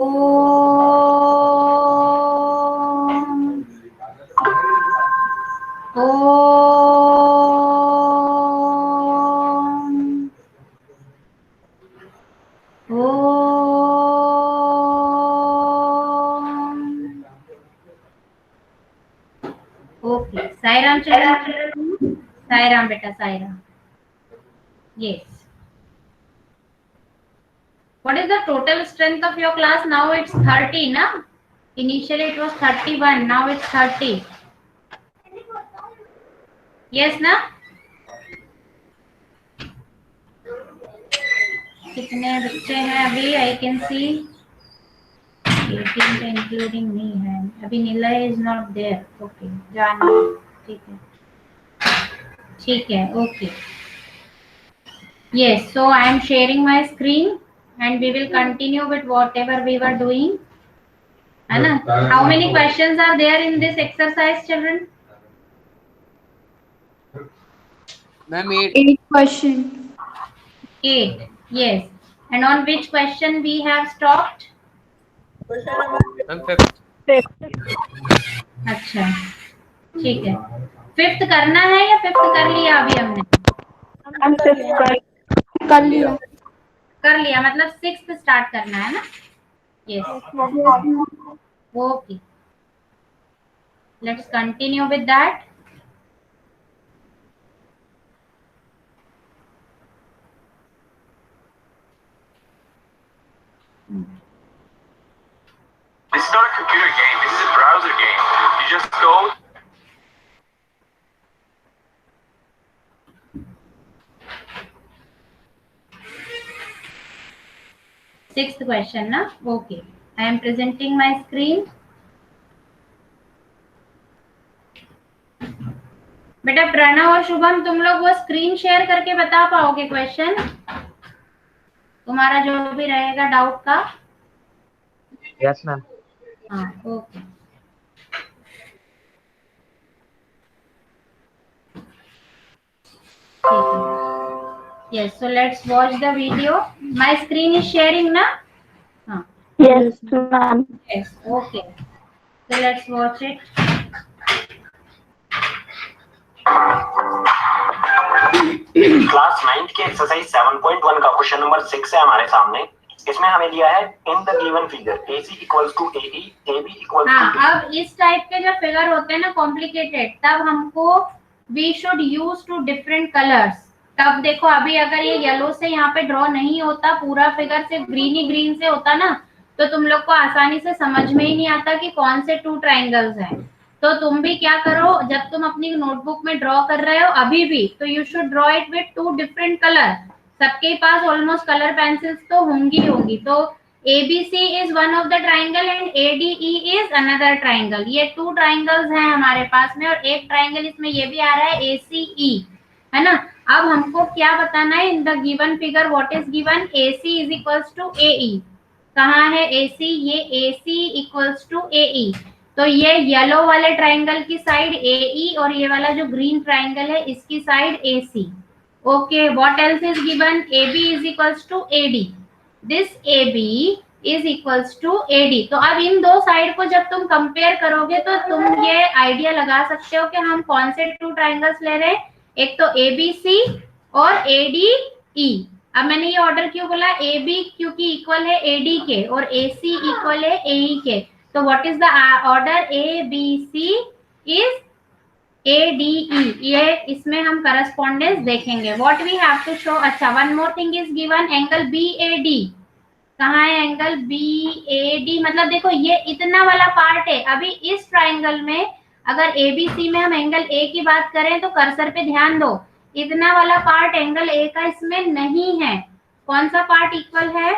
Okay, Sairam children, Sairam बेटा, Sairam. Yes. What is the total strength of your class now? It's 30, na? Initially it was 31, now it's 30. Yes, na? कितने बच्चे हैं अभी? I can see 18 including me है. अभी नीला is not there. Okay, जाना. ठीक है. ठीक है. Okay. Yes. So I am sharing my screen, and we will continue with whatever we were doing. है ना? How many questions are there in this exercise, children? Ma'am, 8 question. 8. Yes. And on which question we have stopped? Ma'am, 5th. अच्छा, ठीक है. 5th करना है या 5th कर लिया अभी हमने? हम 5th कर लिया. कर लिया, मतलब 6th स्टार्ट करना है ना? Yes. Okay. Let's continue with that. This is not a computer game. This is a browser game. You just go. Sixth question, na? Okay. I am presenting my screen. बेटा प्रणव और शुभम, तुम लोग वो screen share करके बता पाओगे question? तुम्हारा जो भी रहेगा डाउट का. Yes, ma'am. हाँ, okay. Yes, so let's watch the video. My screen is sharing, na? हाँ. Yes, ma'am. Yes, okay. So let's watch it. Class 9th के एक्सरसाइज 7.1 का क्वेश्चन नंबर 6 है हमारे सामने. इसमें हमें दिया है in the given figure AC equals to AE, AB equals to. हाँ, अब इस टाइप के जब फिगर होते हैं ना कॉम्प्लिकेटेड, तब हमको we should use two different colours. तब देखो अभी अगर ये येलो से यहाँ पे ड्रॉ नहीं होता, पूरा फिगर सिर्फ ग्रीन ही ग्रीन से होता ना, तो तुम लोग को आसानी से समझ में ही नहीं आता कि कौन से 2 ट्राइंगल्स हैं. तो तुम भी क्या करो, जब तुम अपनी नोटबुक में ड्रॉ कर रहे हो अभी भी, तो you should draw it with 2 different colour. सबके पास ऑलमोस्ट कलर पेंसिल्स तो होंगी. तो ABC is one of the triangle and ADE is another triangle. ये 2 ट्राइंगल्स हैं हमारे पास में, और एक ट्राइंगल इसमें ये भी आ रहा है ACE, है ना? अब हमको क्या बताना है? In the given figure what is given? AC is equals to AE. कहाँ है AC? ये AC equals to AE. तो ये येलो वाले ट्राइंगल की साइड AE और ये वाला जो ग्रीन ट्राइंगल है इसकी side AC. Okay, what else is given? AB is equals to AD. This AB is equals to AD. तो अब इन दो साइड को जब तुम कंपेयर करोगे तो तुम ये आइडिया लगा सकते हो कि हम कौन से 2 ट्राइंगल्स ले रहे हैं. एक तो ABC और ADE. अब मैंने ये ऑर्डर क्यों बोला? AB क्योंकि इक्वल है AD के और AC इक्वल है AE के. तो what is the order? ABC is ADE. ये इसमें हम करस्पॉन्डेंस देखेंगे. What we have to show. अच्छा, one more thing is given, angle BAD. कहाँ है एंगल BAD? मतलब देखो ये इतना वाला पार्ट है. अभी इस ट्राइंगल में अगर ABC में हम एंगल A की बात करें तो कर्सर पे ध्यान दो, इतना वाला पार्ट एंगल A का इसमें नहीं है. कौन सा पार्ट इक्वल है?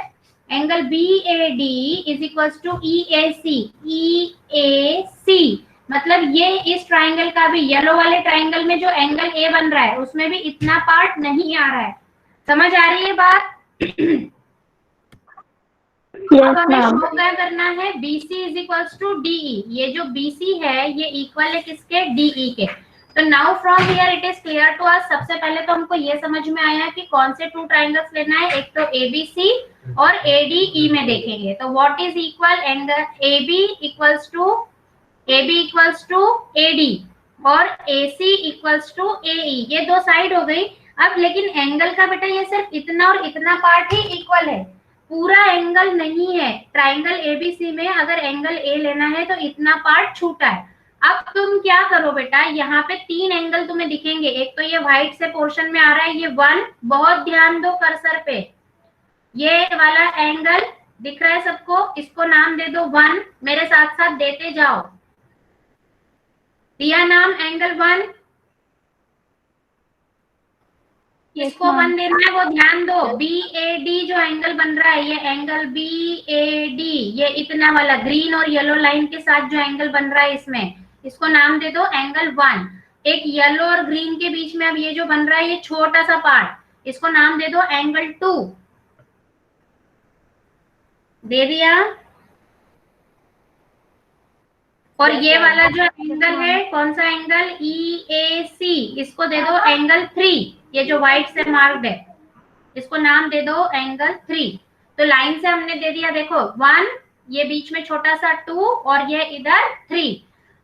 Angle BAD is equals to EAC. EAC मतलब ये इस ट्राइंगल का भी, येलो वाले ट्राइंगल में जो एंगल A बन रहा है उसमें भी इतना पार्ट नहीं आ रहा है. समझ आ रही है बात? अब हमें शो क्या करना है? BC is equals to DE. ये जो BC है ये इक्वल है किसके? DE के. तो now from here it is clear to us. सबसे पहले तो हमको ये समझ में आया कि कौन से टू ट्राइंगल्स लेना है, एक तो एबीसी और एडीई में देखेंगे। तो what is equal angle AB equals to AD और AC इक्वल्स टू AE, ये दो साइड हो गई। अब लेकिन एंगल का बेटा ये सिर्फ इतना और इतना पार्ट ही इक्वल है, पूरा एंगल नहीं है। ट्राइंगल ABC में अगर एंगल A लेना है तो इतना पार्ट छूटा है। अब तुम क्या करो बेटा, यहाँ पे तीन एंगल तुम्हें दिखेंगे। एक तो ये व्हाइट से पोर्शन में आ रहा है, ये 1, बहुत ध्यान दो कर्सर पे, ये वाला एंगल दिख रहा है सबको, इसको नाम दे दो 1, मेरे साथ साथ देते जाओ। दिया नाम एंगल 1, इसको 1 देना है, वो ध्यान दो। BAD जो एंगल बन रहा है, ये एंगल BAD, ये इतना वाला ग्रीन और येलो लाइन के साथ जो एंगल बन रहा है इसमें, इसको नाम दे दो एंगल 1। एक येलो और ग्रीन के बीच में अब ये जो बन रहा है, ये छोटा सा पार्ट, इसको नाम दे दो एंगल 2। दे दिया। और ये वाला जो एंगल है, कौन सा एंगल, EAC, इसको दे दो एंगल 3। ये जो व्हाइट से मार्क्ड है, इसको नाम दे दो एंगल 3। तो लाइन से हमने दे दिया, देखो 1, ये बीच में छोटा सा 2 और ये इधर 3।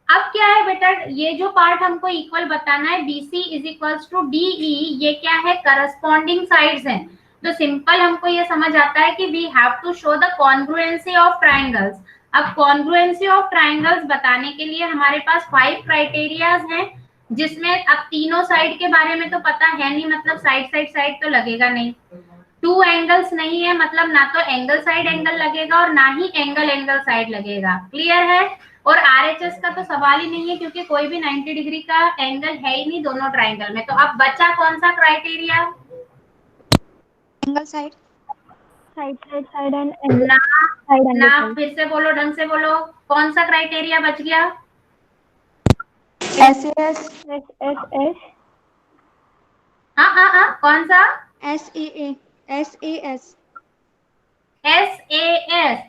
अब क्या है बेटा, ये जो पार्ट हमको इक्वल बताना है, BC is equals to DE, ये क्या है, करस्पॉन्डिंग साइड्स हैं। तो सिंपल हमको ये समझ आता है कि we have to show the congruency of triangles. अब कॉन्ग्रुएंसी ऑफ ट्राइंगल्स बताने के लिए हमारे पास 5 क्राइटेरियाज हैं, जिसमें अब तीनों साइड के बारे में तो पता है नहीं, मतलब साइड तो लगेगा नहीं। 2 एंगल्स नहीं है, मतलब ना तो एंगल साइड एंगल लगेगा और ना ही एंगल साइड लगेगा। क्लियर है। और RHS का तो सवाल ही नहीं है, क्योंकि कोई भी 90 डिग्री का एंगल है ही नहीं दोनों ट्राइंगल में। तो अब बचा कौन सा क्राइटेरिया, एंगल साइड ना फिर से बोलो, ढंग से बोलो, कौन सा क्राइटेरिया बच गया, SAS हाँ कौन सा, SAS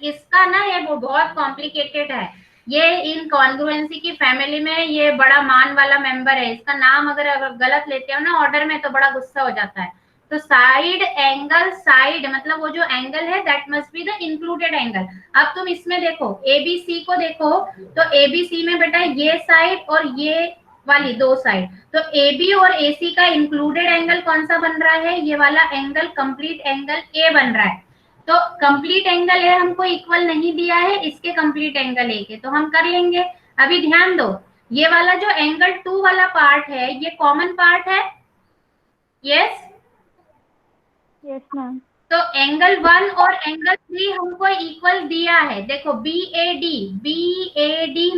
इसका ना ये वो बहुत कॉम्प्लिकेटेड है। ये इन कॉन्ग्रुएंसी की फैमिली में ये बड़ा मान वाला मेंबर है। इसका नाम अगर गलत लेते हो ना ऑर्डर में तो बड़ा गुस्सा हो जाता है। तो साइड एंगल, साइड मतलब वो जो एंगल है that must be the included angle. अब तुम इसमें देखो ABC को देखो, तो ABC में बेटा ये साइड और ये वाली 2 साइड, तो AB और AC का इंक्लूडेड एंगल कौन सा बन रहा है, ये वाला एंगल कंप्लीट एंगल A बन रहा है। तो कंप्लीट एंगल A हमको इक्वल नहीं दिया है, इसके कंप्लीट एंगल A के तो हम कर लेंगे। अभी ध्यान दो, ये वाला जो एंगल 2 वाला पार्ट है, ये कॉमन पार्ट है, यस यस मैम। तो एंगल 1 और एंगल 3 हमको इक्वल दिया है। देखो BAD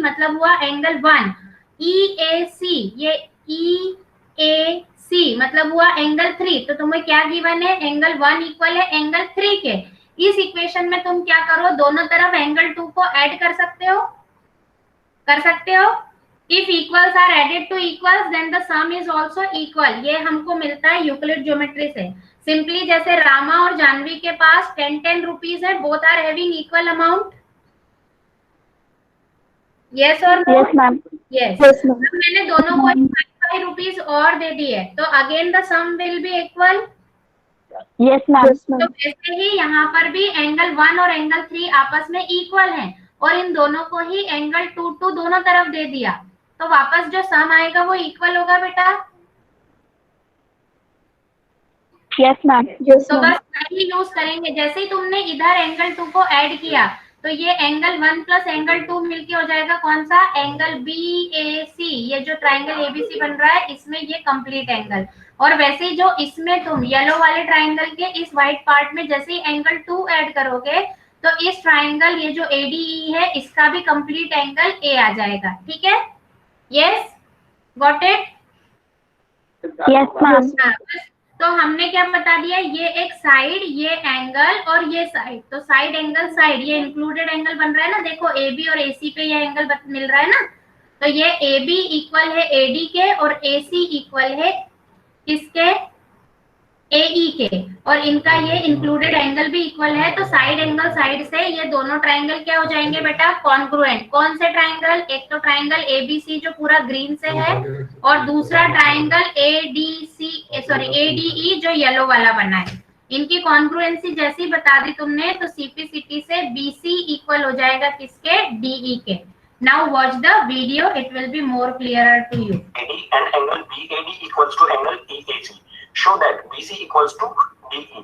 मतलब हुआ एंगल 1, EAC ये EAC मतलब हुआ एंगल 3। तो तुम्हें क्या गिवन है, एंगल 1 इक्वल है एंगल 3 के। इस इक्वेशन में तुम क्या करो, दोनों तरफ एंगल 2 को ऐड कर सकते हो। If equals are added to equals then the sum is also equal. ये हमको मिलता है यूक्लिड ज्योमेट्री से। सिंपली जैसे रामा और जानवी के पास 10 रुपीज है, both are having equal amount, yes और नो, यस मैम। यस। मैंने दोनों को 5 रुपीज और दे दिए, तो again the sum will be equal, yes ma'am. तो वैसे ही यहाँ पर भी एंगल 1 और एंगल 3 आपस में इक्वल हैं और इन दोनों को ही एंगल 2 दोनों तरफ दे दिया, तो वापस जो सम आएगा वो इक्वल होगा बेटा। Yes ma'am. तो बस वही यूज करेंगे। जैसे ही तुमने इधर एंगल 2 को ऐड किया तो ये एंगल 1 प्लस एंगल 2 मिलके हो जाएगा कौन सा, एंगल BAC। ये जो ट्राइंगल ABC बन रहा है इसमें ये कंप्लीट एंगल। और वैसे ही जो इसमें तुम येलो वाले ट्राइंगल के इस व्हाइट पार्ट में जैसे ही एंगल 2 ऐड करोगे तो इस ट्राइंगल ये जो ADE है इसका भी कंप्लीट एंगल A आ जाएगा। ठीक है, yes got it, yes ma'am. तो हमने क्या बता दिया, ये एक साइड, ये एंगल और ये साइड, तो साइड एंगल साइड ये इंक्लूडेड एंगल बन रहा है ना। देखो AB और AC पे ये एंगल मिल रहा है ना, तो ये AB इक्वल है AD के और AC इक्वल है किसके, AE के, और इनका ये इंक्लूडेड एंगल भी इक्वल है, तो साइड एंगल साइड से ये दोनों ट्राइंगल क्या हो जाएंगे बेटा, कॉन्ग्रुएंट। कौन से ट्राइंगल, एक तो ट्राइंगल ABC जो पूरा ग्रीन से है, और दूसरा ट्राइंगल ADE जो येलो वाला बना है। इनकी कॉन्ग्रुएंसी जैसी बता दी तुमने, तो CPCT से BC इक्वल हो जाएगा किसके, DE के। Now watch the video, it will be more clearer to you. AD and angle BAD equals to angle EAC. Show that BC equals to DE.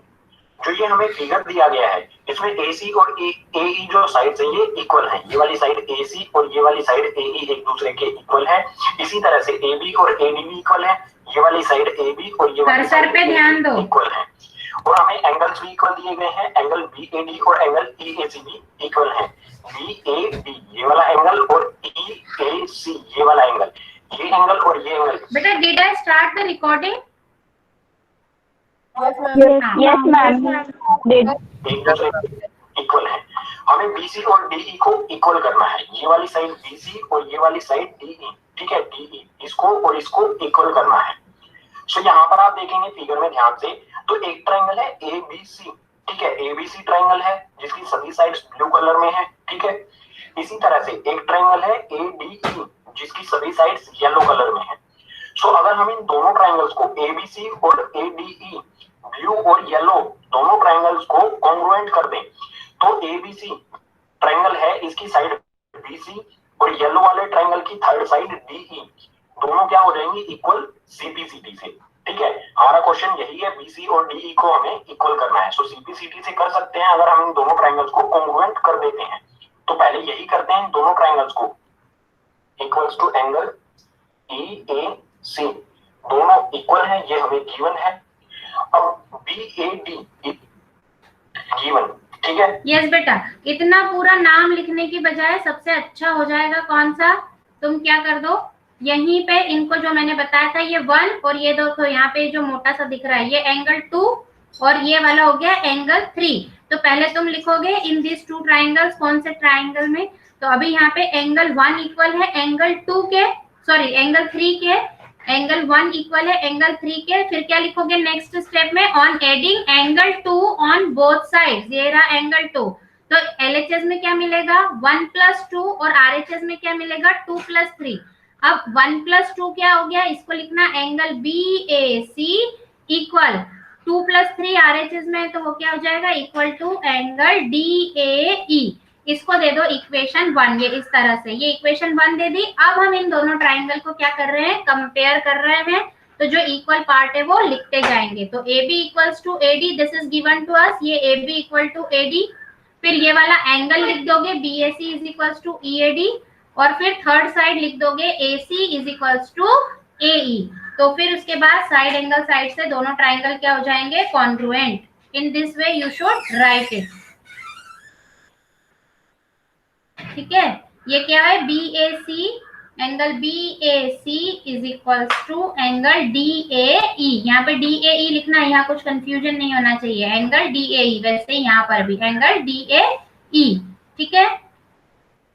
जो ये हमें फिगर दिया गया है, इसमें AC और AE जो साइड्स हैं ये इक्वल हैं। ये वाली साइड AC और ये वाली साइड AE एक दूसरे के इक्वल है। इसी तरह से AB और AD भी इक्वल है। ये वाली साइड AB और ये वाली साइड पे ध्यान दो, इक्वल है। और हमें एंगल्स भी इक्वल दिए गए हैं। एंगल BAD और एंगल EAC भी इक्वल है। BAD ये वाला एंगल और EAC ये वाला एंगल, ये एंगल और ये एंगल। बेटा did I start the recording? Yes, ma'am. Did. एक दूसरे इक्वल है। हमें BC और DE को इक्वल करना है। ये वाली साइड BC और ये वाली साइड DE, ठीक है, DE इसको और इसको इक्वल करना है। सो यहाँ पर आप देखेंगे फिगर में ध्यान से, तो एक ट्राइंगल है ABC, ठीक है, ABC ट्राइंगल है जिसकी सभी साइड्स ब्लू कलर में है, ठीक है। इसी तरह से एक ट्राइंगल है ADE जिसकी सभी साइड्स येलो कलर में है। सो अगर हम इन दोनों ट्राइंगल्स को ABC और ADE ब्लू और येलो दोनों ट्राइंगल्स को कॉन्ग्रुएंट कर दें, तो ABC ट्राइंगल है इसकी साइड BC और येलो वाले ट्राइंगल की थर्ड साइड DE दोनों क्या हो जाएंगी, इक्वल CPCT से, ठीक है। हमारा क्वेश्चन यही है, BC और DE को हमें इक्वल करना है। सो CPCT से कर सकते हैं अगर हम इन दोनों ट्राइंगल्स को कॉन्ग्रुएंट कर देते हैं। तो पहले यही करते हैं, दोनों ट्राइंगल्स को इक्वल्स टू एंगल EAC दोनों इक्वल है, ये हमें गिवन है। अब BAD गिवन, ठीक है। यस बेटा, इतना पूरा नाम लिखने की बजाय सबसे अच्छा हो जाएगा कौन सा, तुम क्या कर दो, यहीं पे इनको जो मैंने बताया था ये 1 और ये देखो यहाँ पे जो मोटा सा दिख रहा है ये एंगल 2 और ये वाला हो गया एंगल 3। तो पहले तुम लिखोगे इन दिस टू ट्राइंगल्स, कौन से ट्राइंगल में, तो अभी यहाँ पे एंगल 1 इक्वल है एंगल 2 के, सॉरी एंगल 3 के, एंगल 1 इक्वल है एंगल 3 के। फिर क्या लिखोगे नेक्स्ट स्टेप में, on adding angle 2 on both sides, ये रहा एंगल 2। तो LHS में क्या मिलेगा 1 + 2 और RHS में क्या मिलेगा 2 + 3। अब 1 + 2 क्या हो गया, इसको लिखना एंगल BAC इक्वल 2 + 3 RHS में, तो वो क्या हो जाएगा इक्वल टू एंगल DAE। इसको दे दो इक्वेशन 1, ये इस तरह से, ये इक्वेशन 1 दे दी। अब हम इन दोनों ट्राइंगल को क्या कर रहे हैं, कंपेयर कर रहे हैं। तो जो इक्वल पार्ट है वो लिखते जाएंगे। तो AB = AD, this is given to us, ये AB = AD। फिर ये वाला एंगल लिख दोगे BAC = EAD, और फिर थर्ड साइड लिख दोगे AC = AE। तो फिर उसके बाद साइड एंगल साइड से दोनों ट्राइंगल क्या हो जाएंगे, congruent. In this way you should write it, ठीक है। ये क्या है BAC, angle BAC = angle DAE। यहाँ पे DAE लिखना है, यहाँ कुछ कंफ्यूजन नहीं होना चाहिए, एंगल DAE। वैसे यहाँ पर भी एंगल DAE, ठीक है।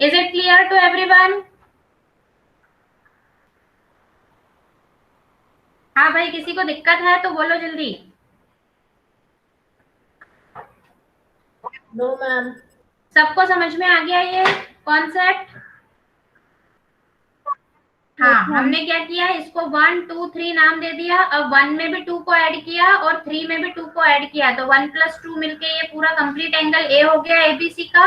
Is it clear to everyone? हाँ भाई, किसी को दिक्कत है तो बोलो जल्दी। No ma'am. सबको समझ में आ गया ये कॉन्सेप्ट? हाँ, हमने क्या किया, इसको 1 2 3 नाम दे दिया। अब 1 में भी 2 को ऐड किया और 3 में भी 2 को ऐड किया, तो 1 + 2 मिलके ये पूरा कंप्लीट एंगल A हो गया ABC का,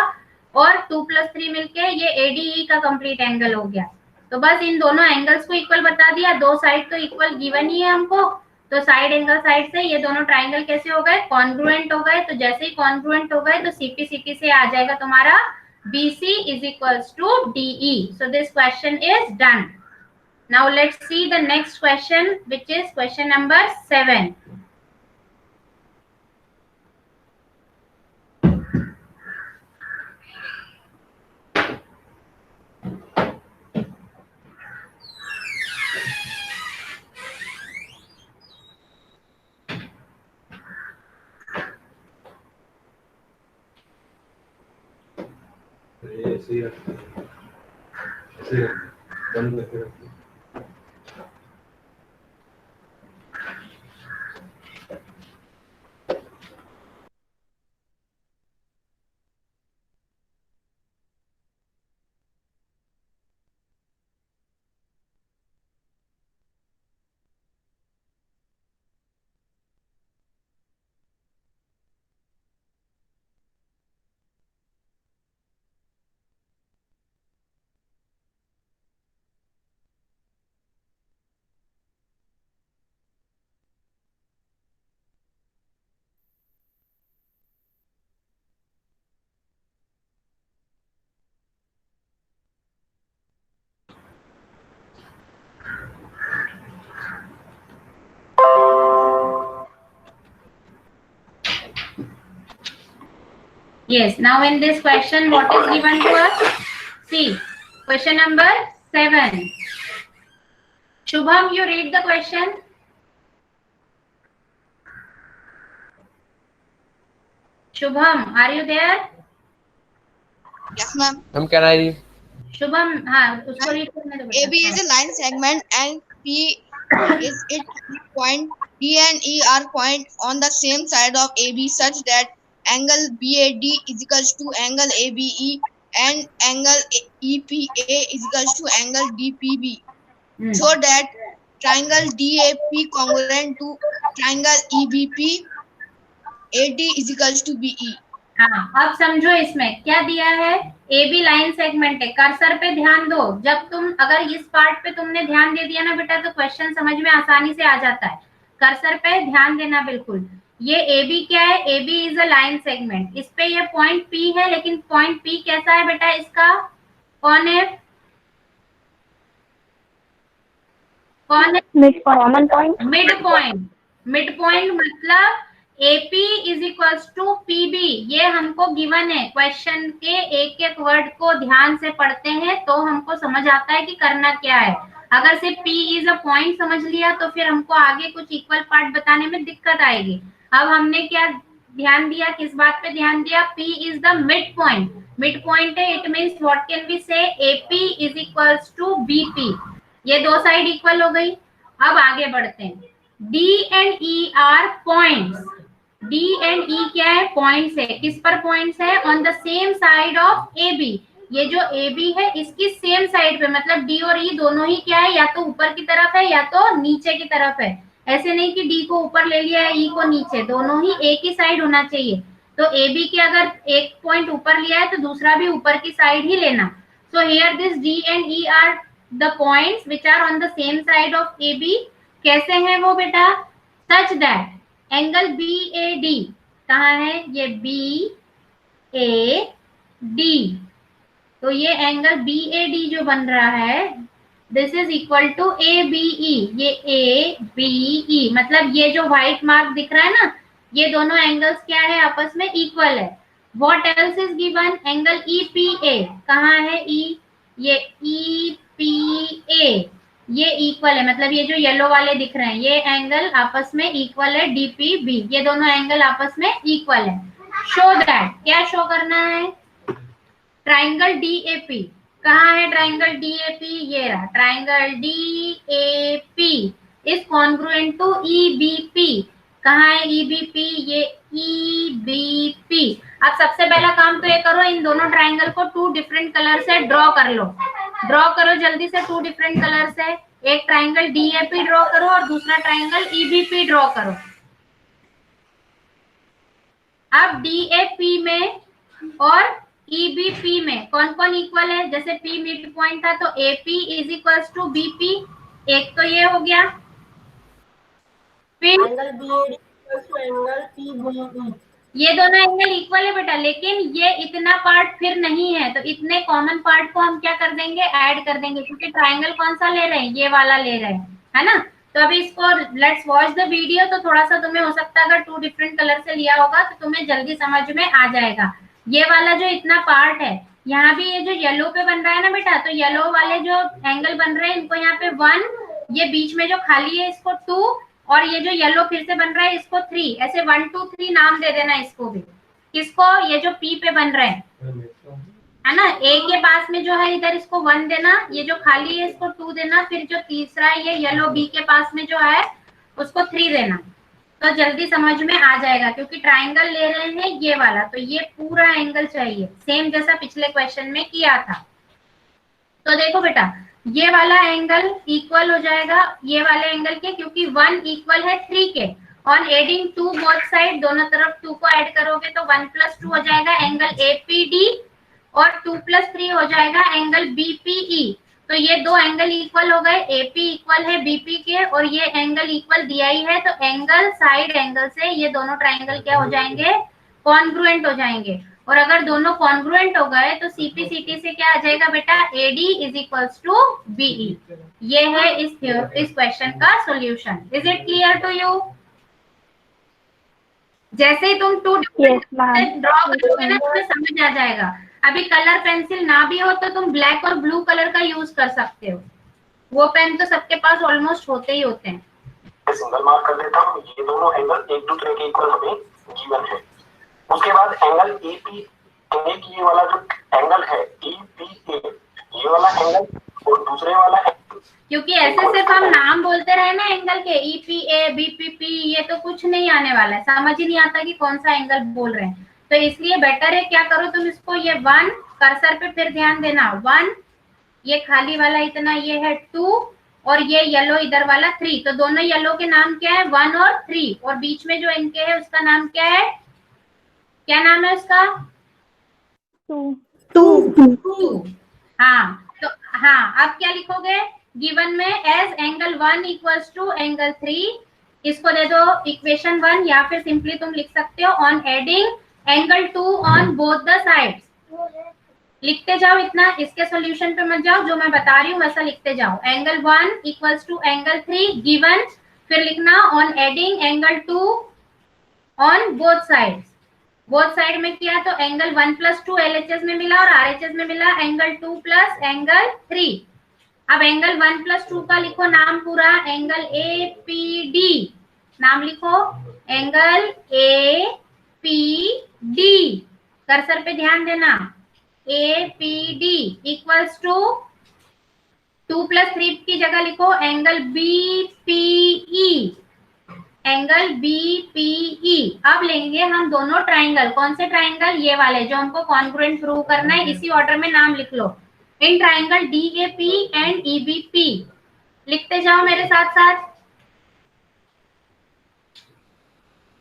और 2 + 3 मिलके ये ADE का कंप्लीट एंगल हो गया। तो बस इन दोनों एंगल्स को इक्वल बता दिया, दो साइड तो इक्वल गिवन ही है हमको। तो साइड एंगल साइड से ये दोनों ट्राइंगल कैसे हो गए, कॉन्ग्रुएंट हो गए। तो जैसे ही कॉन्ग्रुएंट हो गए तो CPCT से आ जाएगा तुम्हारा BC = DE। So this question is done. Now let's see the next question, which is question number 7. ऐसे बंद करके रखो। Yes, now in this question what is given to us? See, question number 7. Shubham, you read the question. Shubham, are you there? Yes, ma'am. Ma'am, can I read? Shubham, हाँ उसको read करने दो बेटा. AB is a line segment and P is its point. D and E are points on the same side of AB such that angle BAD is equals to angle ABE and angle EPA is equals to angle DPB. So that triangle DAP congruent to triangle EBP AD is equals to BE. हाँ, अब समझो इसमें क्या दिया है. A B line segment है. Cursor पे ध्यान दो. जब तुम अगर इस पार्ट पे तुमने ध्यान दे दिया ना बेटा तो क्वेश्चन समझ में आसानी से आ जाता है. कर्सर पे ध्यान देना बिल्कुल. ये ए बी क्या है? A B is a line segment. इस पे ये पॉइंट पी है, लेकिन पॉइंट पी कैसा है बेटा? इसका कौन है? कौन है? Mid common point. Mid point. Mid point मतलब AP is equals to PB. ये हमको गिवन है. क्वेश्चन के एक एक वर्ड को ध्यान से पढ़ते हैं तो हमको समझ आता है कि करना क्या है. अगर सिर्फ P इज अ पॉइंट समझ लिया तो फिर हमको आगे कुछ इक्वल पार्ट बताने में दिक्कत आएगी. अब हमने क्या ध्यान दिया? किस बात पे ध्यान दिया? P is the mid point. Mid point है, it means what can we say? AP is equals to BP. ये दो साइड इक्वल हो गई. अब आगे बढ़ते हैं. D and E are points. D and E क्या है? पॉइंट्स है. किस पर पॉइंट्स है? On the same side of AB. ये जो AB है इसकी सेम साइड पे, मतलब D और E दोनों ही क्या है? या तो ऊपर की तरफ है या तो नीचे की तरफ है. ऐसे नहीं कि D को ऊपर ले लिया है, E को नीचे. दोनों ही एक ही साइड होना चाहिए. तो AB के अगर एक पॉइंट ऊपर लिया है तो दूसरा भी ऊपर की साइड ही लेना. So here this D and E are the points which are on the same side of AB. कैसे हैं वो बेटा? सच दैट एंगल BAD कहाँ है? ये BAD. तो ये एंगल BAD जो बन रहा है this is equal to ABE. ये ABE मतलब ये जो व्हाइट मार्क दिख रहा है ना, ये दोनों एंगल्स क्या है? आपस में इक्वल है. What else is given? Angle EPA कहाँ है? ये EPA ये इक्वल है, मतलब ये जो येलो वाले दिख रहे हैं ये एंगल आपस में इक्वल है. DPB ये दोनों एंगल आपस में इक्वल है. Show that. क्या शो करना है? ट्राइंगल DAP कहाँ है? ट्राइंगल DAP ये रहा. Triangle DAP is congruent to EBP. कहाँ है EBP? ये EBP. अब सबसे पहला काम तो ये करो, इन दोनों ट्राइंगल को टू डिफरेंट कलर से ड्रॉ कर लो. ड्रॉ करो जल्दी से टू डिफरेंट कलर से. एक ट्राइंगल DAP ड्रॉ करो और दूसरा ट्राइंगल EBP ड्रॉ करो. अब DAP में और EBP में कौन कौन इक्वल है? जैसे P मिड पॉइंट था तो AP is equals to BP. एक तो ये हो गया. फिर angle BAD equals to angle PBE. ये दोनों एंगल इक्वल है बेटा, लेकिन ये इतना पार्ट फिर नहीं है. तो इतने कॉमन पार्ट को हम क्या कर देंगे? ऐड कर देंगे, क्योंकि ट्राइंगल कौन सा ले रहे हैं? ये वाला ले रहे हैं, है ना. तो अभी इसको लेट्स वॉच द वीडियो. तो थोड़ा सा तुम्हें हो सकता है अगर टू डिफरेंट कलर से लिया होगा तो तुम्हें जल्दी समझ में आ जाएगा. ये वाला जो इतना पार्ट है, यहाँ भी ये जो येलो पे बन रहा है ना बेटा, तो येलो वाले जो एंगल बन रहे हैं इनको यहाँ पे 1, ये बीच में जो खाली है इसको 2, और ये जो येलो फिर से बन रहा है इसको 3. ऐसे 1 2 3 नाम दे देना इसको भी. किसको? ये जो P पे बन रहे हैं, है ना. A के पास में जो है इधर इसको 1 देना, ये जो खाली है इसको 2 देना, फिर जो तीसरा ये येलो B के पास में जो है उसको 3 देना. तो जल्दी समझ में आ जाएगा, क्योंकि ट्राइंगल ले रहे हैं ये वाला, तो ये पूरा एंगल चाहिए सेम जैसा पिछले क्वेश्चन में किया था. तो देखो बेटा ये वाला एंगल इक्वल हो जाएगा ये वाले एंगल के, क्योंकि 1 इक्वल है 3 के. ऑन एडिंग 2 बोथ साइड, दोनों तरफ 2 को ऐड करोगे तो 1 + 2 हो जाएगा एंगल APD, और 2 + 3 हो जाएगा एंगल BPE. तो ये दो एंगल इक्वल हो गए. AP इक्वल है BP के और ये एंगल इक्वल दिया ही है, तो एंगल साइड एंगल से ये दोनों ट्राइंगल क्या हो जाएंगे? कॉन्ग्रुएंट हो जाएंगे. और अगर दोनों कॉन्ग्रुएंट हो गए तो CP/CT से क्या आ जाएगा बेटा? AD is equals to BE. ये है इस क्वेश्चन का solution. Is it clear to you? जैसे ही तुम 2 Yes, ma'am. ड्रॉ करोगे ना तुम्हें समझ आ जाएगा। अभी कलर पेंसिल ना भी हो तो तुम ब्लैक और ब्लू कलर का यूज कर सकते हो, वो पेन तो सबके पास ऑलमोस्ट होते ही होते हैं। सिंगल मार्क कर देता हूँ, ये दोनों एंगल एक दूसरे के इक्वल हमें गिवन है। उसके बाद एंगल एपी, ये वाला जो एंगल है EPA, ये वाला एंगल और दूसरे वाला एंगल, क्योंकि ऐसे सिर्फ हम नाम बोलते रहे ना एंगल के, EPA BPP, ये तो कुछ नहीं आने वाला है, समझ ही नहीं आता कि कौन सा एंगल बोल रहे हैं। तो इसलिए बेटर है क्या करो तुम इसको, ये 1 कर्सर पे फिर ध्यान देना, 1, ये खाली वाला इतना ये है 2, और ये येलो इधर वाला 3। तो दोनों येलो के नाम क्या है, 1 और 3, और बीच में जो इनके है उसका नाम क्या है, क्या नाम है उसका, 2। हाँ, तो हाँ अब क्या लिखोगे, गिवन में as angle 1 equals to angle 3, इसको दे दो इक्वेशन 1, या फिर सिंपली तुम लिख सकते हो on adding angle 2 on both the sides. लिखते जाओ इतना, इसके सॉल्यूशन पे मत जाओ, जो मैं बता रही हूँ वैसा लिखते जाओ। Angle 1 equals to angle 3 given, फिर लिखना on adding angle 2 on both sides. Both side में किया तो एंगल 1 + 2 LHS में मिला और RHS में मिला एंगल 2 + एंगल 3। अब एंगल 1 + 2 का लिखो नाम पूरा, एंगल APD, नाम लिखो एंगल APD, कर्सर पे ध्यान देना, APD इक्वल्स टू 2 + 3 की जगह लिखो एंगल BPE, एंगल BPE। अब लेंगे हम दोनों ट्राइंगल, कौन से ट्राइंगल, ये वाले जो हमको कॉन्ग्रुएंट प्रूव करना है, इसी ऑर्डर में नाम लिख लो। In triangle DAP and EBP, लिखते जाओ मेरे साथ साथ।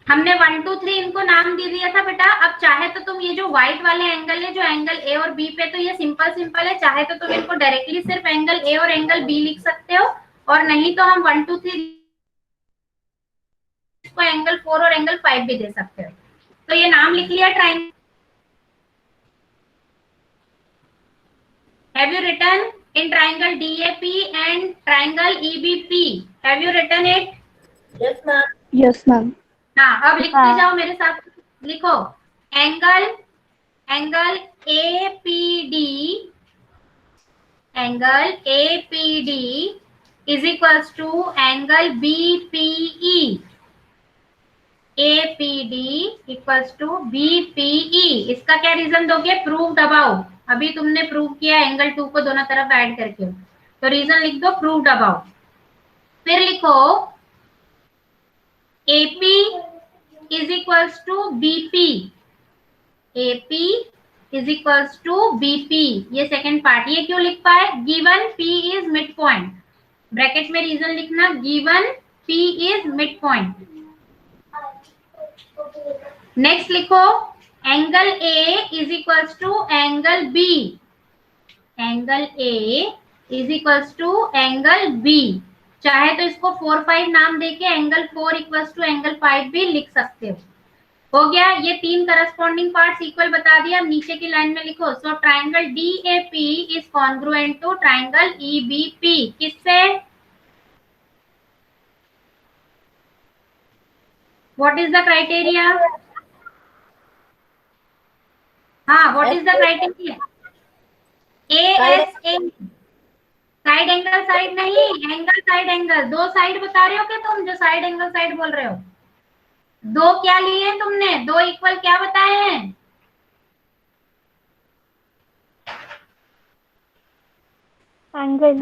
हमने 1 2 3 इनको नाम दे दिया था बेटा। अब चाहे तो तुम ये जो व्हाइट वाले एंगल है जो एंगल A और B पे, तो ये सिंपल है, चाहे तो तुम इनको डायरेक्टली सिर्फ एंगल A और एंगल B लिख सकते हो, और नहीं तो हम 1 2 3 को एंगल 4 और एंगल 5 भी दे सकते हो। तो ये नाम लिख लिया triangle. Have you written in triangle DAP and triangle EBP? Have you written it? Yes, ma'am. Yes, ma'am. हाँ, अब लिखते जाओ मेरे साथ, लिखो angle APD is equals to angle BPE, APD equals to BPE। इसका क्या रीजन दोगे, प्रूव्ड अबाउट, अभी तुमने प्रूव किया एंगल 2 को दोनों तरफ ऐड करके, तो रीजन लिख दो प्रूव्ड अबाउट। फिर लिखो AP is equals to BP, AP is equals to BP, ये सेकेंड पार्ट। ये क्यों लिख पाए, given P is mid point, bracket में रीजन लिखना, given P is mid point. Next लिखो angle A is equals to angle B, angle A is equals to angle B। चाहे तो इसको 4 5 नाम देके एंगल 4 इक्वल्स टू एंगल 5 भी लिख सकते हो। हो गया, ये 3 करस्पॉन्डिंग पार्ट्स इक्वल बता दिया। अब नीचे की लाइन में लिखो, so triangle DAP is congruent to triangle EBP, किससे, व्हाट इज द क्राइटेरिया, हाँ what is the criteria, ASA, side angle side नहीं, एंगल साइड एंगल, दो साइड बता रहे हो क्या तुम, जो साइड एंगल साइड बोल रहे हो, दो क्या लिए हैं तुमने, दो इक्वल क्या बताए हैं, Angle.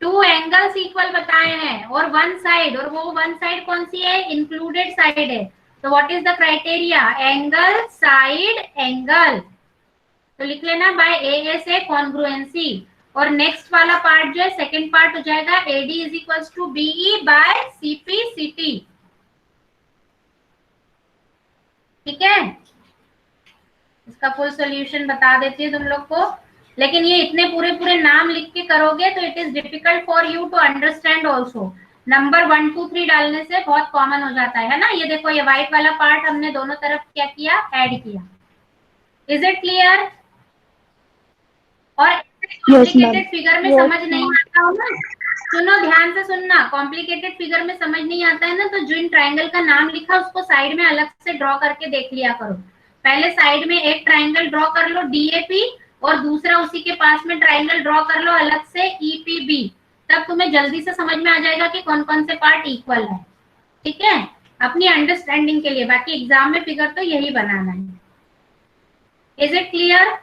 2 एंगल्स इक्वल बताए हैं और 1 साइड, और वो 1 साइड कौन सी है, इंक्लूडेड साइड है। तो what is the criteria, angle side angle, तो लिख लेना बाय ASA कॉन्ग्रुएंसी। और नेक्स्ट वाला पार्ट जो है सेकंड पार्ट हो जाएगा AD is equals to BE by CP/CT, ठीक है। इसका फुल सॉल्यूशन बता देती है तुम लोग को, लेकिन ये इतने पूरे पूरे नाम लिख के करोगे तो it is difficult for you to understand also. Number 1 2 3 डालने से बहुत कॉमन हो जाता है ना। ये देखो ये व्हाइट वाला पार्ट हमने दोनों तरफ क्या किया, ऐड किया। Is it clear? और कॉम्प्लिकेटेड फिगर में समझ नहीं आता हो ना सुनो ध्यान से सुनना, कॉम्प्लिकेटेड फिगर में समझ नहीं आता है ना, तो जिन ट्रायंगल का नाम लिखा उसको साइड में अलग से ड्रॉ करके देख लिया करो। पहले साइड में एक ट्रायंगल ड्रॉ कर लो DAP, और दूसरा उसी के पास में ट्रायंगल ड्रॉ कर लो अलग से EPB, तब तुम्हें जल्दी से समझ में आ जाएगा कि कौन कौन से पार्ट इक्वल है। ठीक है, अपनी अंडरस्टैंडिंग के लिए, बाकी एग्जाम में फिगर तो यही बनाना है। Is it clear?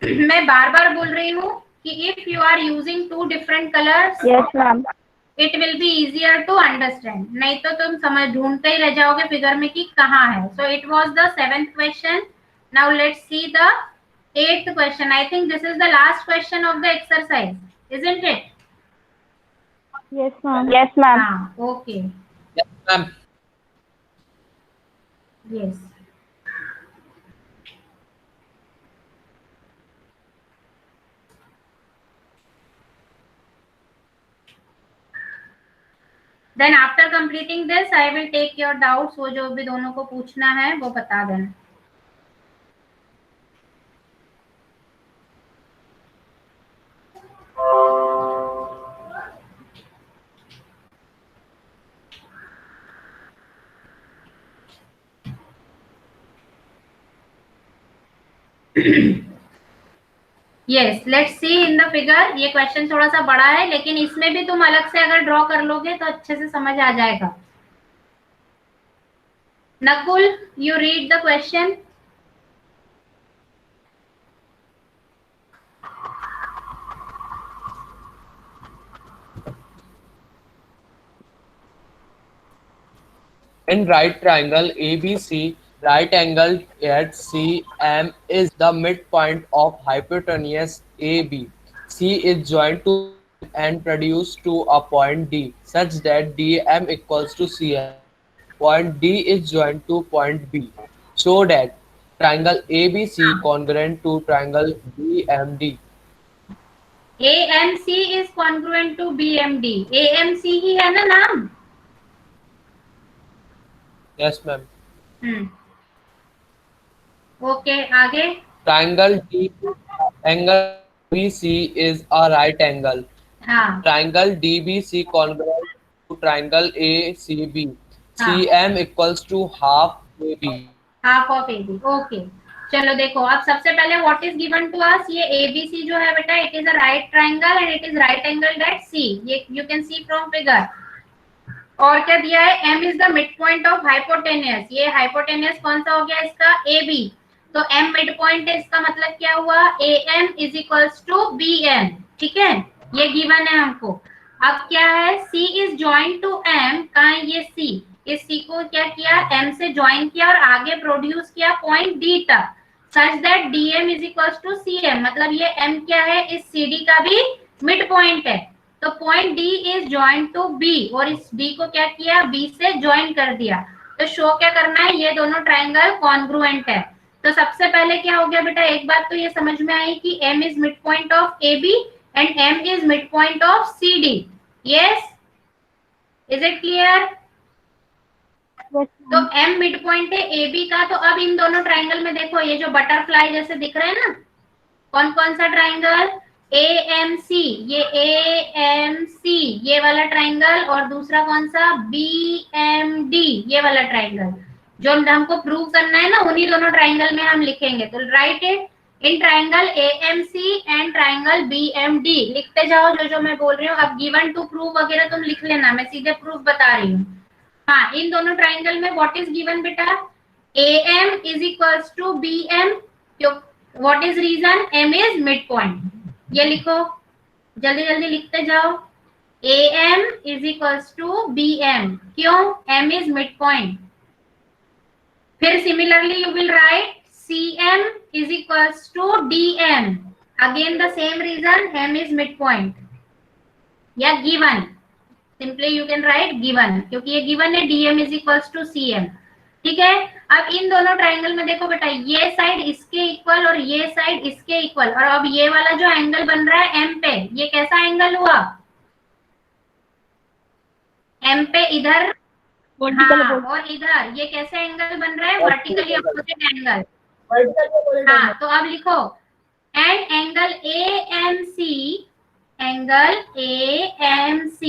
मैं बार बार बोल रही हूँ कि if you are using two different colours, yes ma'am, it will be easier to understand, नहीं तो तुम समझ ढूंढते ही रह जाओगे फिगर में कि कहाँ है। So it was the 7th question. Now let's see the 8th question. I think this is the last question of the exercise, isn't it? Yes ma'am, yes ma'am. हाँ, okay, ma'am yes. Then after completing this, I will take your doubts, वो जो भी दोनों को पूछना है वो बता देना। Yes, let's see in the figure. ये क्वेश्चन थोड़ा सा बड़ा है, लेकिन इसमें भी तुम अलग से अगर ड्रॉ कर लोगे तो अच्छे से समझ आ जाएगा। Nakul, you read the question. in right triangle ABC, right angle at CM is the midpoint of hypotenuse AB. C is joined to and produced to a point D such that DM equals to CM. Point D is joined to point B. Show that triangle ABC congruent to triangle BMD. AMC is congruent to BMD. AMC ही है ना नाम? Yes, ma'am. Okay, आगे। Triangle angle BC is a right angle. हाँ, Triangle DBC congruent to triangle ACB. हाँ, CM equals to half AB. Half of AB। Okay, चलो देखो, अब सबसे पहले what is given to us, ये ABC जो है बेटा, it is a right triangle and it is right angle at C। ये you can see from figure. और क्या दिया है, M is the mid point of hypotenuse. ये हाइपोटेन्यूस कौन सा हो गया इसका, AB। तो M मिड पॉइंट है, इसका मतलब क्या हुआ, AM is equals to BM। ठीक है, ये गिवन है हमको। अब क्या है, C is joint to M, कहाँ है ये C, इस C को क्या किया, M से ज्वाइन किया और आगे प्रोड्यूस किया पॉइंट D तक, such that DM is equals to CM। मतलब ये M क्या है, इस CD का भी मिड पॉइंट है। तो point D is join to B, और इस B को क्या किया, B से ज्वाइन कर दिया। तो शो क्या करना है, ये दोनों ट्रायंगल कॉन्ग्रुएंट है। तो सबसे पहले क्या हो गया बेटा, एक बात तो ये समझ में आई कि M is mid point of AB and M is mid point of CD। Yes, is it clear? तो M मिड पॉइंट है AB का। तो अब इन दोनों ट्रायंगल में देखो, ये जो बटरफ्लाई जैसे दिख रहे हैं ना, कौन कौन सा ट्रायंगल, AMC, ये AMC ये वाला ट्रायंगल, और दूसरा कौन सा, BMD ये वाला ट्रायंगल। जो हमको प्रूव करना है ना, उन्हीं दोनों ट्रायंगल में हम लिखेंगे। तो right it in triangle AMC and triangle BMD। लिखते जाओ जो जो मैं बोल रही हूँ। अब गिवन टू प्रूव वगैरह तुम लिख लेना, मैं सीधे प्रूफ बता रही हूँ। हाँ, इन दोनों ट्रायंगल में व्हाट इज गिवन बेटा, AM is equals to BM। What is reason, M is mid point. ये लिखो, जल्दी जल्दी लिखते जाओ। AM is equals to BM, क्यों, M इज मिड पॉइंट। फिर similarly you will write CM is equals to DM, again the same reason, M is mid point. या given, simply you can write given, क्योंकि ये given है DM is equals to CM। ठीक है, अब इन दोनों triangle में देखो बेटा, ये साइड इसके इक्वल और ये साइड इसके इक्वल, और अब ये वाला जो एंगल बन रहा है M पे, ये कैसा एंगल हुआ, M पे इधर, हाँ, और इधर ये कैसे एंगल बन रहा है, वर्टिकली अपोजिट एंगल। हाँ, तो अब लिखो, and angle AMC angle AMC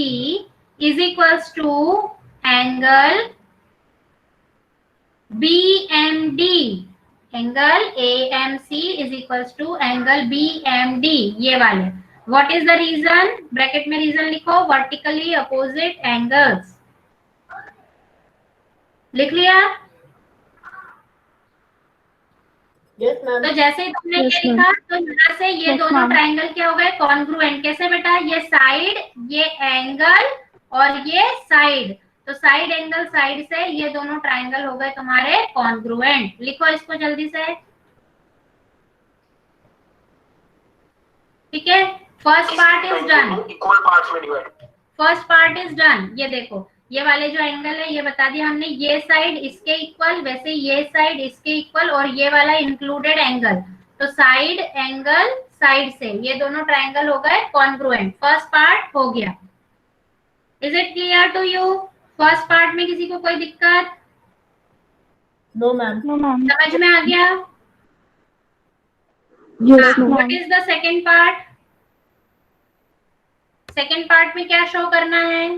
is equals to angle BMD। Angle AMC is equals to angle BMD, ये वाले। What is the reason? Bracket में रीजन लिखो, वर्टिकली अपोजिट एंगल्स। लिख लिया? Yes, ma'am. तो जैसे ही तुमने Yes, ये लिखा तो यहाँ से ये Yes, दोनों ma'am. ट्रायंगल क्या हो गए? कॉन्ग्रुएंट। कैसे बेटा? ये साइड, ये एंगल और ये साइड, तो साइड एंगल साइड से ये दोनों ट्रायंगल हो गए तुम्हारे कॉन्ग्रुएंट। लिखो इसको जल्दी से। ठीक है, first part is done. Equal parts में divide. First part is done. ये देखो, ये वाले जो एंगल है ये बता दिया हमने, ये साइड इसके इक्वल, वैसे ये साइड इसके इक्वल, और ये वाला इंक्लूडेड एंगल, तो साइड एंगल साइड से ये दोनों ट्रायंगल हो गए कॉन्ग्रुएंट। फर्स्ट पार्ट हो गया। Is it clear to you? First part में किसी को कोई दिक्कत? No, ma'am. No, ma'am. समझ में आ गया? Yes, what ma'am. Is the second part? Second part में क्या शो करना है?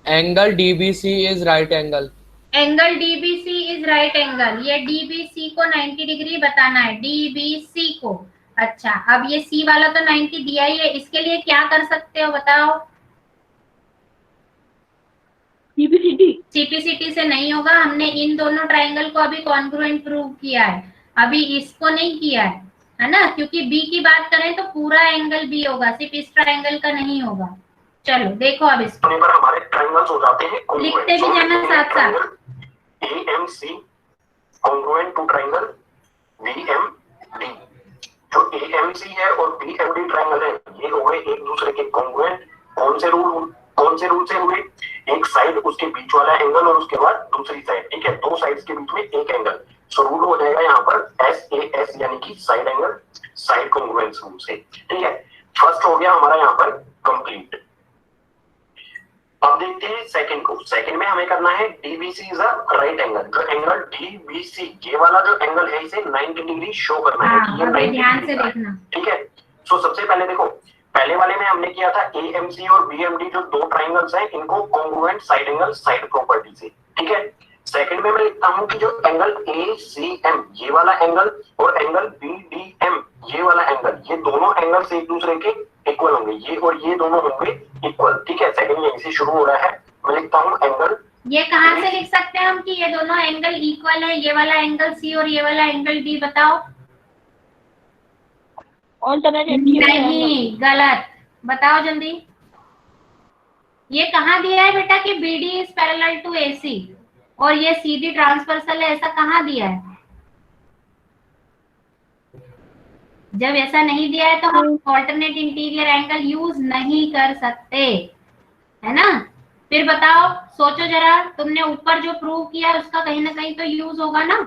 Angle DBC is right angle. Angle DBC is right angle. ये DBC को 90 डिग्री बताना है, DBC को। अच्छा, अब ये C वाला तो 90 दिया ही है, इसके लिए क्या कर सकते हो बताओ? CPCT से नहीं होगा, हमने इन दोनों ट्रायंगल को अभी कॉन्ग्रुएंट प्रूव किया है, अभी इसको नहीं किया है ना, क्योंकि B की बात करें तो पूरा एंगल B होगा, सिर्फ इस ट्रायंगल का नहीं होगा। चलो देखो अब इसको, पर हमारे ट्रायंगल्स हो जाते हैं congruent। लिखते भी जाना साथ साथ। AMC congruent to triangle BMD। जो AMC है और BMD ट्रायंगल है, ये हो गए एक दूसरे के congruent। कौन से रूल से हुए? एक साइड, उसके बीच वाला एंगल और उसके बाद दूसरी साइड। ठीक है, दो साइड्स के बीच में एक एंगल। सो रूल हो जाएगा यहाँ पर SAS, यानी कि side angle side congruence rule से। ठीक है, फर्स्ट हो गया हमारा यहाँ पर कंप्लीट। अब देखते हैं सेकंड को। सेकंड में हमें करना है DBC is a right angle. जो एंगल DBC, ये वाला जो एंगल है, इसे 90 डिग्री शो करना है कि ये 90 ध्यान से डिग्री का है। देखना। ठीक है, सो सबसे पहले देखो, पहले वाले में हमने किया था AMC और BMD जो दो ट्रायंगल्स हैं, इनको congruent side angle side property से। ठीक है, सेकंड में मैं लिखता हूं कि जो एंगल ACM, ये वाला एंगल, और एंगल BDM, ये वाला एंगल, ये दोनों एंगल्स एक दूसरे के इक्वल होंगे, ये और ये दोनों होंगे इक्वल। ठीक है, सेकंड यहीं से शुरू हो रहा है। मैं लिखता हूं एंगल, ये कहाँ से लिख सकते हैं हम कि ये दोनों एंगल इक्वल है? ये वाला एंगल C और ये वाला एंगल D, बताओ। नहीं, गलत, बताओ जल्दी। ये कहाँ दिया है बेटा कि BD is parallel to AC और ये CD ट्रांसवर्सल है, ऐसा कहाँ दिया है? जब ऐसा नहीं दिया है तो हम ऑल्टरनेट इंटीरियर एंगल यूज नहीं कर सकते, है ना। फिर बताओ, सोचो जरा, तुमने ऊपर जो प्रूव किया है उसका कहीं ना कहीं तो यूज होगा ना।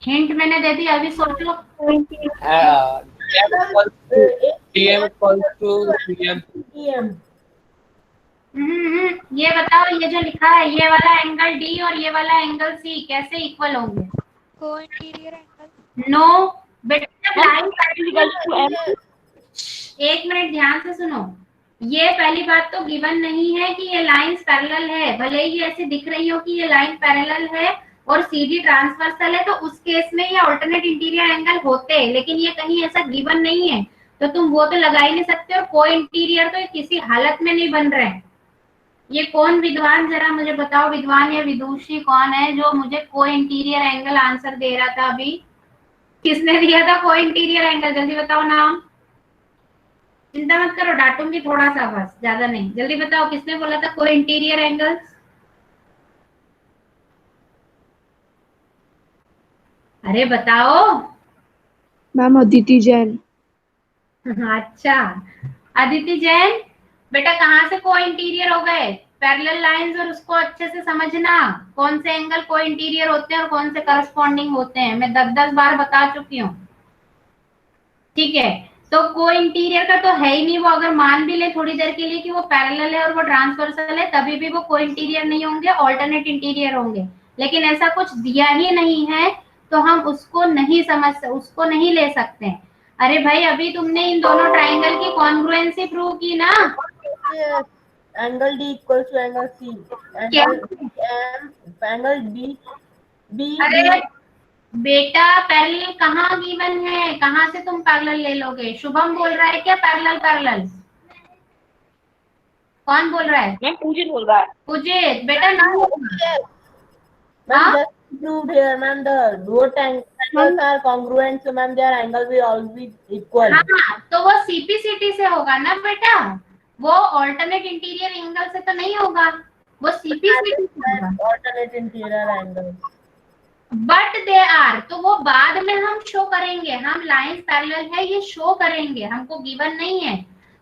हिंट मैंने दे दी, अभी सोचो। DM equals to CM। EM. ये बताओ, ये जो लिखा है, ये वाला एंगल D और ये वाला एंगल C कैसे इक्वल होंगे? को इंटीरियर एंगल। नो बेटा, लाइन एक मिनट ध्यान से सुनो। ये पहली बात तो गिवन नहीं है कि ये लाइंस पैरेलल है, भले ही ऐसे दिख रही हो कि ये लाइन पैरेलल है और CD ट्रांसवर्सल है, तो उस केस में ये अल्टरनेट इंटीरियर एंगल होते हैं, लेकिन ये कहीं ऐसा गिवन नहीं है, तो तुम वो तो लगा ही नहीं सकते हो। को इंटीरियर तो किसी हालत में नहीं बन रहे हैं। ये कौन विद्वान, जरा मुझे बताओ, विद्वान या विदुषी कौन है जो मुझे को इंटीरियर एंगल आंसर दे रहा था अभी? किसने दिया था को इंटीरियर एंगल? जल्दी बताओ नाम। चिंता मत करो, डांटूंगी थोड़ा सा, बस ज्यादा नहीं। जल्दी बताओ, किसने बोला था को इंटीरियर एंगल? अरे बताओ। मैम अदिति जैन। अच्छा, अदिति जैन बेटा, कहाँ से को इंटीरियर हो गए? पैरेलल लाइंस, और उसको अच्छे से समझना, कौन से एंगल को इंटीरियर होते हैं और कौन से करस्पॉन्डिंग होते हैं। मैं 10-10 बार बता चुकी हूँ। ठीक है, तो को इंटीरियर का तो है ही नहीं। वो अगर मान भी ले थोड़ी देर के लिए कि वो पैरेलल है और वो ट्रांसवर्सल है, तभी भी वो को इंटीरियर नहीं होंगे, ऑल्टरनेट इंटीरियर होंगे। लेकिन ऐसा कुछ दिया ही नहीं है तो हम उसको नहीं ले सकते हैं। अरे भाई अभी तुमने इन दोनों ट्राइंगल की कॉन्ग्रुएंसी प्रूव की ना। Yes. Angle D equals to angle C. क्या? Angle B अरे बेटा पैरेलल कहाँ गिवन है, कहाँ से तुम पैरेलल ले लोगे? शुभम बोल रहा है क्या पैरेलल पैरेलल? कौन बोल रहा है? मैम पूजित बोल रहा है। पूजित बेटा नहीं। Ma'am, just proved here, ma'am, the both angles are congruent, so ma'am, their angle will always be equal. हाँ तो वो सीपीसीटी से होगा ना बेटा, वो ऑल्टरनेट इंटीरियर एंगल से तो नहीं होगा, वो सीपीसीटी से होगा। Alternate interior angle. But they are, तो वो बाद में हम शो करेंगे, हम लाइंस पैरेलल है ये शो करेंगे, हमको गिवन नहीं है।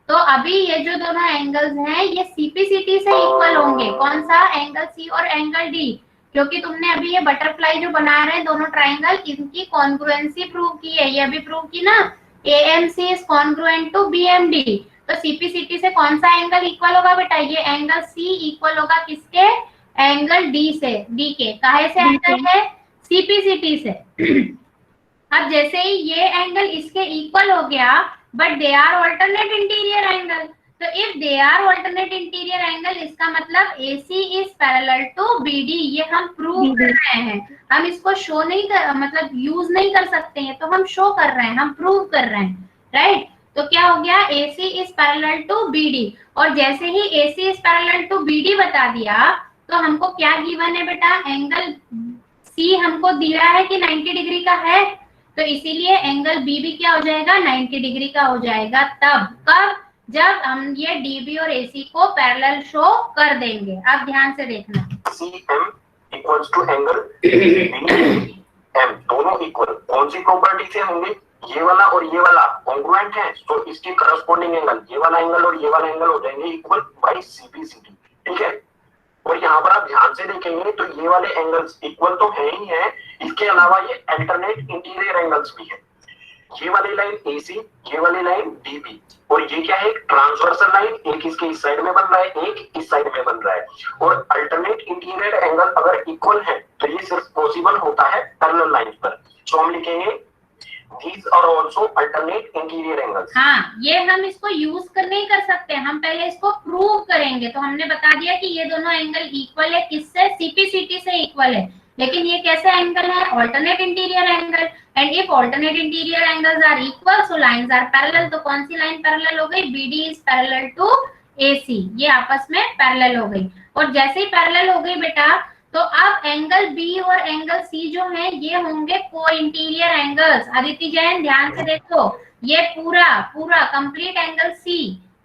तो अभी ये जो दोनों एंगल्स हैं ये सीपीसीटी से इक्वल होंगे। कौन सा? एंगल सी और एंगल डी, क्योंकि तुमने अभी ये बटरफ्लाई जो बना रहे हैं दोनों ट्राइंगल, इनकी कॉन्ग्रुएंसी प्रूव की है, ये अभी प्रूव की ना, AMC is congruent to BMD. तो सीपीसीटी से कौन सा एंगल इक्वल होगा बेटा? ये एंगल सी इक्वल होगा किसके? एंगल डी से। डी के काहे से एंगल है? सीपीसीटी से। अब जैसे ही ये एंगल इसके इक्वल हो गया, but they are alternate interior angle, तो if they are alternate interior angle इसका मतलब AC is parallel to BD। ये हम प्रूव कर रहे हैं, हम इसको शो नहीं कर, मतलब यूज नहीं कर सकते हैं, तो हम शो कर रहे हैं, हम प्रूव कर रहे हैं, राइट। तो क्या हो गया? AC is parallel to BD, और जैसे ही AC is parallel to BD बता दिया तो हमको क्या गिवन है बेटा? एंगल C हमको दिया है कि 90 डिग्री का है, तो इसीलिए एंगल B भी क्या हो जाएगा? 90 डिग्री का हो जाएगा। तब कब? जब हम ये DB और AC को पैरेलल शो कर देंगे। अब ध्यान से देखना, CM equals to angle BM, दोनों इक्वल कौन सी प्रॉपर्टी से होंगे? ये वाला और ये वाला कॉन्ग्रुएंट है, तो इसके करस्पॉन्डिंग एंगल, ये वाला एंगल और ये वाला एंगल हो जाएंगे इक्वल बाय CPCT, ठीक है। और यहाँ पर आप ध्यान से देखेंगे तो ये वाले एंगल्स इक्वल तो है ही है, इसके अलावा ये अल्टरनेट इंटीरियर एंगल्स भी है। ये वाली लाइन AC, ये वाली लाइन DB, और ये क्या है? एक ट्रांसवर्सल लाइन, एक इसके इस साइड में बन रहा है, एक इस साइड में बन रहा है। और अल्टरनेट इंटीरियर एंगल अगर इक्वल है तो ये सिर्फ पॉसिबल होता है पैरेलल लाइन पर। सो हम लिखेंगे these are also alternate interior angles। हाँ, ये हम इसको यूज कर नहीं कर सकते, हम पहले इसको प्रूव करेंगे। तो हमने बता दिया कि ये दोनों एंगल इक्वल है, किससे? सीपीसीटी से इक्वल है। लेकिन ये कैसे एंगल है? Alternate interior angle. And if alternate interior angles are equal so lines are parallel. तो कौन सी लाइन पैरेलल हो गई? BD is parallel to AC, ये आपस में पैरेलल हो गई। और जैसे ही पैरेलल हो गई बेटा, तो अब एंगल B और एंगल C जो है ये होंगे को इंटीरियर एंगल्स। अदिति जैन ध्यान से देखो, ये पूरा कंप्लीट एंगल C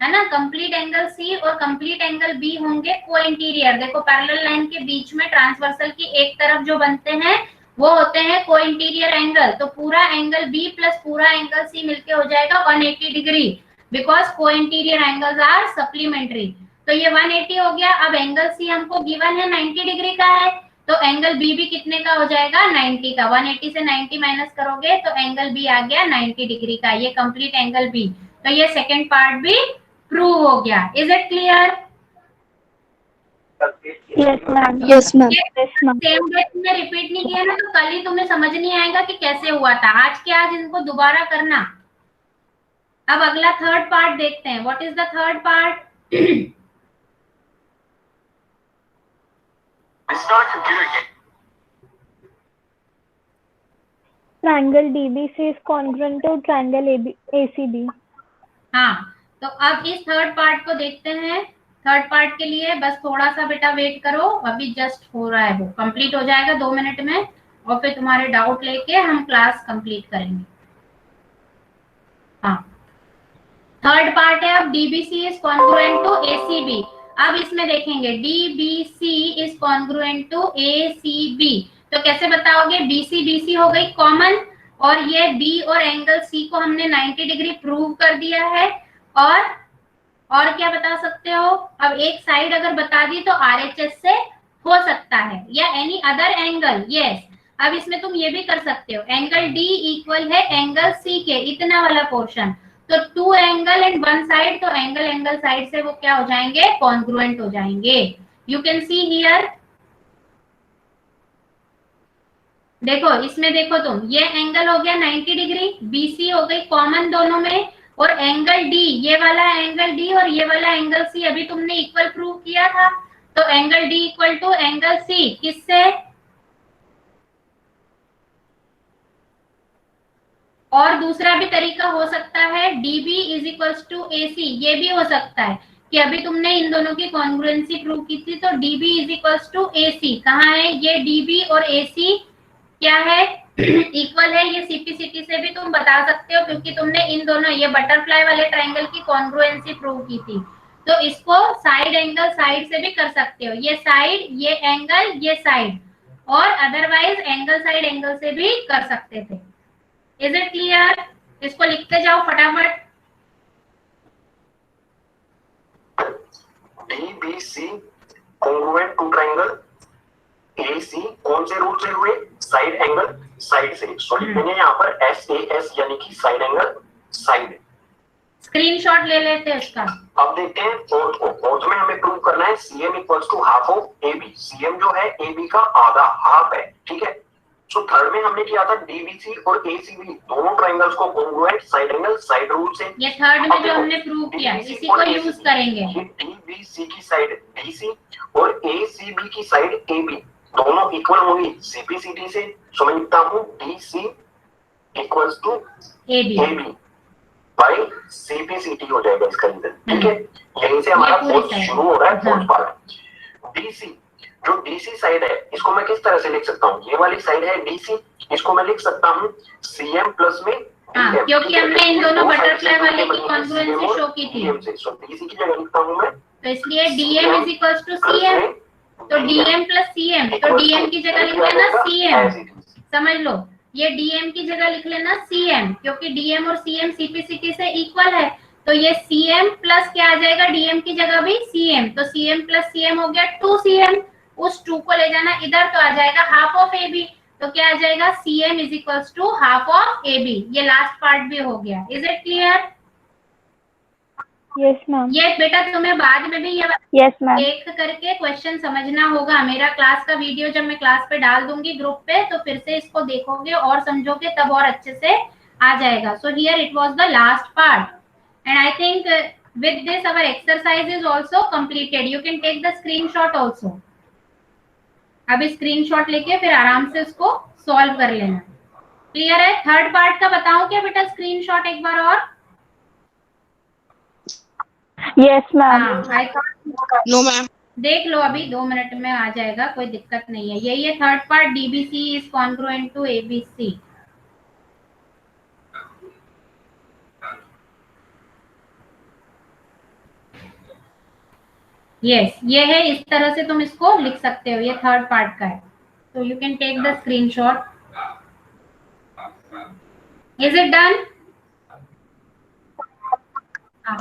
है ना, कंप्लीट एंगल C और कंप्लीट एंगल B होंगे को इंटीरियर। देखो पैरेलल लाइन के बीच में ट्रांसवर्सल की एक तरफ जो बनते हैं वो होते हैं को इंटीरियर एंगल। तो पूरा एंगल B प्लस पूरा एंगल C मिलके हो जाएगा 180 डिग्री, बिकॉज को इंटीरियर एंगल्स आर सप्लीमेंट्री। तो ये 180 हो गया। अब एंगल C हमको गिवन है 90 डिग्री का है, तो एंगल B भी कितने का हो जाएगा? 90 का। 180 से 90 माइनस करोगे तो एंगल B आ गया 90 डिग्री का, ये कंप्लीट एंगल B। तो ये सेकंड पार्ट भी प्रूव हो गया। Is it clear? Yes ma'am. Same date में रिपीट नहीं किया ना तो कल ही तुम्हें समझ नहीं आएगा कि कैसे हुआ था। आज के आज इनको दोबारा करना। अब अगला थर्ड पार्ट देखते हैं। What is the third part? Triangle DBC is congruent to triangle ACB. हाँ, तो अब इस थर्ड पार्ट को देखते हैं। थर्ड पार्ट के लिए बस थोड़ा सा बेटा वेट करो, अभी जस्ट हो रहा है, वो कंप्लीट हो जाएगा 2 मिनट में, और फिर तुम्हारे डाउट लेके हम क्लास कंप्लीट करेंगे। हाँ, थर्ड पार्ट है अब DBC is congruent to ACB। अब इसमें देखेंगे DBC is congruent to ACB, तो कैसे बताओगे? BC हो गई कॉमन, और ये B और एंगल C को हमने 90 डिग्री प्रूव कर दिया है। और क्या बता सकते हो? अब एक साइड अगर बता दी तो RHS से हो सकता है, या एनी अदर एंगल। यस, अब इसमें तुम ये भी कर सकते हो, एंगल D इक्वल है एंगल C के, इतना वाला पोर्शन। तो 2 एंगल एंड 1 साइड, तो एंगल साइड से वो क्या हो जाएंगे? कॉन्ग्रुएंट हो जाएंगे। यू कैन सी हियर, देखो इसमें देखो तुम, ये एंगल हो गया 90 डिग्री, BC हो गई कॉमन दोनों में, और एंगल D, ये वाला एंगल D और ये वाला एंगल C अभी तुमने इक्वल प्रूव किया था, तो angle D equal to angle C किससे? और दूसरा भी तरीका हो सकता है DB is equals to AC, ये भी हो सकता है कि अभी तुमने इन दोनों की कॉन्ग्रुएंसी प्रूव की थी, तो DB is equals to AC कहाँ है? ये DB और AC क्या है? इक्वल है। ये CPCT से भी तुम बता सकते हो, क्योंकि तुमने इन दोनों ये बटरफ्लाई वाले ट्रायंगल की कॉन्ग्रुएंसी प्रूव की थी। तो इसको साइड एंगल साइड से भी कर सकते हो, ये साइड, ये एंगल, ये साइड, और अदरवाइज एंगल साइड एंगल से भी कर सकते थे। Is it clear? इसको लिखते जाओ फटाफट। DBC congruent to triangle AC कौन से रूट से हुए? साइड एंगल साइड से। सो लिखेंगे यहाँ पर SAS यानी कि साइड एंगल साइड। स्क्रीनशॉट ले लेते हैं इसका। अब देखते हैं फोर्थ को। फोर्थ में हमें प्रूव करना है CM equals to half of AB। CM जो है AB का आधा, हाफ है, ठीक है। सो थर्ड में हमने किया था DBC और ACB दोनों ट्रायंगल्स को congruent side angle side rule से। ये थर्ड में जो हमने प्रूव किया इसी को यूज करेंगे। ये DBC की साइड DC और ACB की साइड AB दोनों इक्वल होंगी CPCT से। सो मैं लिखता हूँ DC equals to AB by CPCT हो जाएगा इसका रिजल्ट, ठीक है। यहीं से हमारा फोर्थ शुरू हो रहा है, फोर्थ पार्ट। DC जो DC साइड है इसको मैं किस तरह से लिख सकता हूँ? ये वाली साइड है DC, इसको मैं लिख सकता हूँ CM प्लस में DM, क्योंकि हमने इन दोनों बटरफ्लाई वाले की कॉन्ग्रुएंसी शो की थी। सो DC की जगह लिखता हूँ मैं, तो इसलिए DM is equals to CM, तो DM प्लस CM, तो DM की जगह लिख लेना CM, समझ लो। ये DM की जगह लिख लेना CM, क्योंकि DM और CM CPCT से इक्वल है, तो ये CM प्लस क्या आ जाएगा? DM की जगह भी CM, तो CM प्लस CM हो गया 2CM। उस 2 को ले जाना इधर, तो आ जाएगा हाफ ऑफ AB, तो क्या आ जाएगा? CM is equals to half of AB। ये लास्ट पार्ट भी हो गया। Is it clear? Yes ma'am. ये बेटा तुम्हें बाद में भी ये यस मैम। एक करके क्वेश्चन समझना होगा। मेरा क्लास का वीडियो जब मैं क्लास पे डाल दूंगी ग्रुप पे, तो फिर से इसको देखोगे और समझोगे, तब और अच्छे से आ जाएगा। So here it was the last part, and I think with this our exercise is also completed. You can take the screenshot also. अभी स्क्रीनशॉट लेके फिर आराम से इसको सॉल्व कर लेना। क्लियर है? थर्ड पार्ट का बताऊं क्या बेटा स्क्रीनशॉट एक बार और? Yes ma'am. No ma'am. देख लो, अभी 2 मिनट में आ जाएगा, कोई दिक्कत नहीं है। यही है third part, DBC is congruent to ABC। यस, ये है, इस तरह से तुम इसको लिख सकते हो। ये थर्ड पार्ट का है, तो you can take the screenshot. Is it done?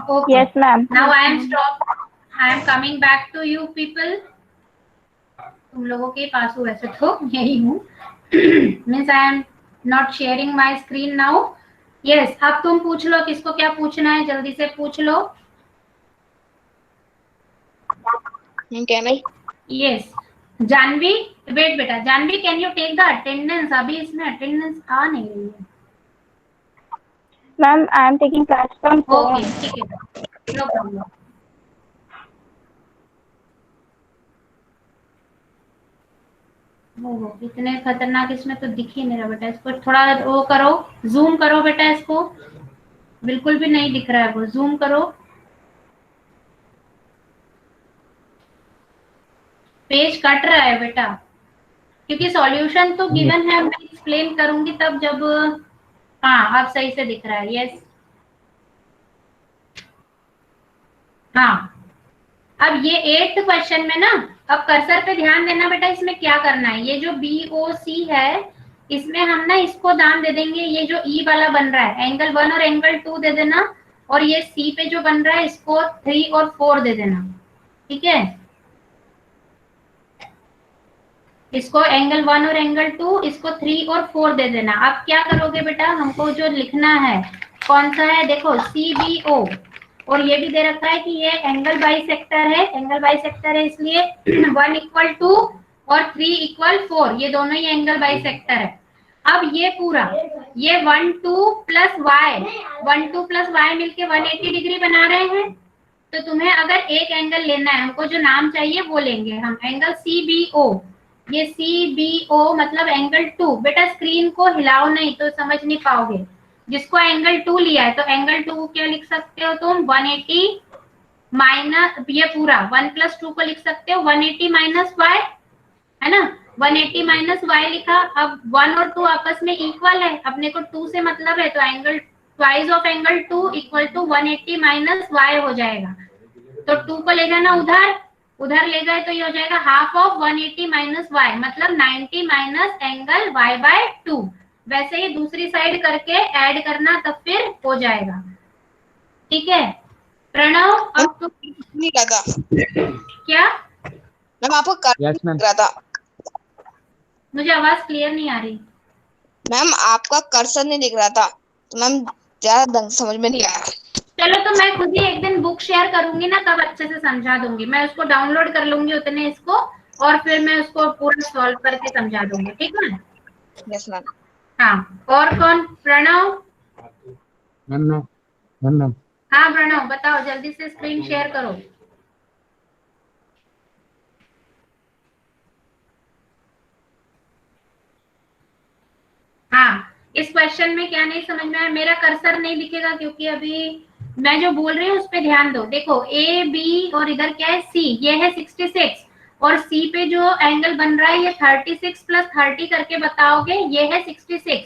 Okay. Yes, ma'am. Now I am stop. I am coming back to you people. तुम लोगों के पास हूँ वैसे तो, यही हूँ। Means I am not sharing my screen now. Yes, अब तुम पूछ लो, किसको क्या पूछना है, जल्दी से पूछ लो। Can I? Yes, Janvi, wait बेटा, Janvi can you take the attendance? अभी इसमें अटेंडेंस आ नहीं रही है। Ma'am I am taking class from okay, ठीक है, नो प्रॉब्लम। इतने खतरनाक इसमें तो दिख ही नहीं रहा बेटा। इसको थोड़ा वो करो, जूम करो बेटा, इसको बिल्कुल भी नहीं दिख रहा है, वो जूम करो। पेज कट रहा है बेटा, क्योंकि सॉल्यूशन तो गिवन है, मैं एक्सप्लेन करूंगी तब जब। हाँ, अब सही से दिख रहा है। यस, हाँ। अब ये 8th क्वेश्चन में ना, अब कर्सर पे ध्यान देना बेटा, इसमें क्या करना है। ये जो BOC है, इसमें हम ना इसको दाम दे देंगे। ये जो E वाला बन रहा है, एंगल 1 और एंगल 2 दे देना, और ये C पे जो बन रहा है इसको 3 और 4 दे देना, ठीक है। इसको एंगल 1 और एंगल 2, इसको 3 और 4 दे देना। अब क्या करोगे बेटा, हमको जो लिखना है कौन सा है, देखो CBO, और ये भी दे रखा है कि ये एंगल बाइसेक्टर है। एंगल बाइसेक्टर है इसलिए 1 इक्वल टू और 3 इक्वल 4, ये दोनों ही एंगल बाइसेक्टर है। अब ये पूरा ये 1 2 प्लस वाई 1 2 प्लस वाई मिलके 180 डिग्री बना रहे हैं। तो तुम्हें अगर एक एंगल लेना है, हमको जो नाम चाहिए वो लेंगे हम, एंगल CBO। ये CBO मतलब एंगल 2। बेटा स्क्रीन को हिलाओ नहीं तो समझ नहीं पाओगे। जिसको एंगल 2 लिया है तो एंगल 2 को क्या लिख सकते हो तुम, 180 माइनस ये पूरा 1 प्लस 2 को लिख सकते हो 180 माइनस वाई, है ना। 180 माइनस वाई लिखा। अब 1 और 2 आपस में इक्वल है, अपने को 2 से मतलब है, तो angle twice of angle 2 equal to 180 minus y हो जाएगा। तो 2 को ले जाना उधर, उधर ले गए तो ये हो जाएगा हाफ ऑफ 180 माइनस वाई, मतलब 90 माइनस एंगल वाई बाय 2। वैसे ही दूसरी साइड करके ऐड करना, तब फिर हो जाएगा। ठीक है प्रणव, अब तो नहीं रहा था क्या मैम, आपको कर रहा था। मुझे आवाज क्लियर नहीं आ रही। मैम आपका कर्सर नहीं दिख रहा था, तो मैम ज्यादा ढंग समझ में नहीं आया। चलो तो मैं खुद ही एक दिन बुक शेयर करूंगी ना, तब अच्छे से समझा दूंगी। मैं उसको डाउनलोड कर लूंगी उतने इसको, और फिर मैं उसको पूरा सॉल्व करके समझा दूंगी। ठीक है। Yes ma'am. हाँ, और कौन? प्रणव। मैम हाँ प्रणव बताओ, जल्दी से स्क्रीन शेयर करो। हाँ, इस क्वेश्चन में क्या नहीं समझ में आया? मेरा कर्सर नहीं दिखेगा क्योंकि अभी मैं जो बोल रही हूँ उस पे ध्यान दो। देखो ए बी और इधर क्या है सी, ये है 66 और सी पे जो एंगल बन रहा है ये 36 प्लस 30 करके बताओगे, ये है 66।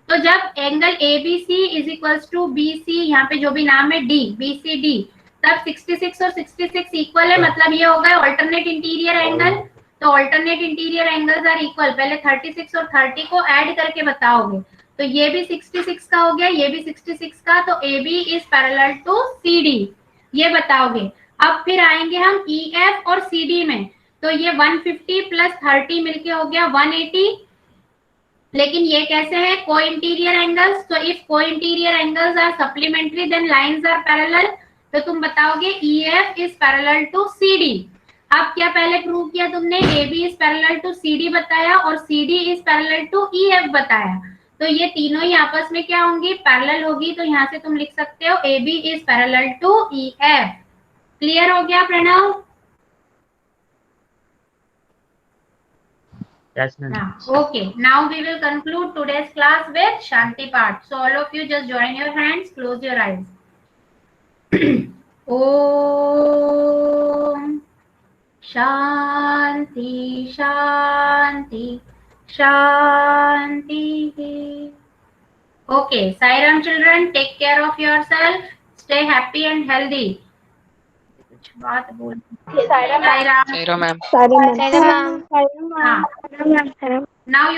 तो जब angle ABC is equals to BC, यहाँ पे जो भी नाम है D, BCD, तब 66 और 66 इक्वल है, मतलब ये होगा ऑल्टरनेट इंटीरियर एंगल। तो alternate interior angles are equal, पहले 36 और 30 को ऐड करके बताओगे। तो ये भी 66 का हो गया, ये भी 66 का, तो AB is parallel to CD, ये बताओगे। अब फिर आएंगे हम EF और CD में, तो ये 150 प्लस 30 मिलके हो गया 180। लेकिन ये कैसे है को इंटीरियर एंगल्स, तो if co interior angles are supplementary then lines are parallel, तो तुम बताओगे EF is parallel to CD। अब क्या पहले प्रूव किया तुमने, AB is parallel to CD बताया और CD is parallel to EF बताया। तो ये तीनों ही आपस में क्या होंगी, पैरेलल होगी। तो यहाँ से तुम लिख सकते हो AB is parallel to EF। Clear हो गया Pranav? Yes, ma'am. Okay, now we will conclude today's class with Shanti part. So all of you just join your hands, close your eyes. Om Shanti Shanti Shanti. Okay, Sairam children, take care of yourself. Stay happy and healthy. कुछ बात बोल। Sairam. Sorry, ma'am. हाँ. Now you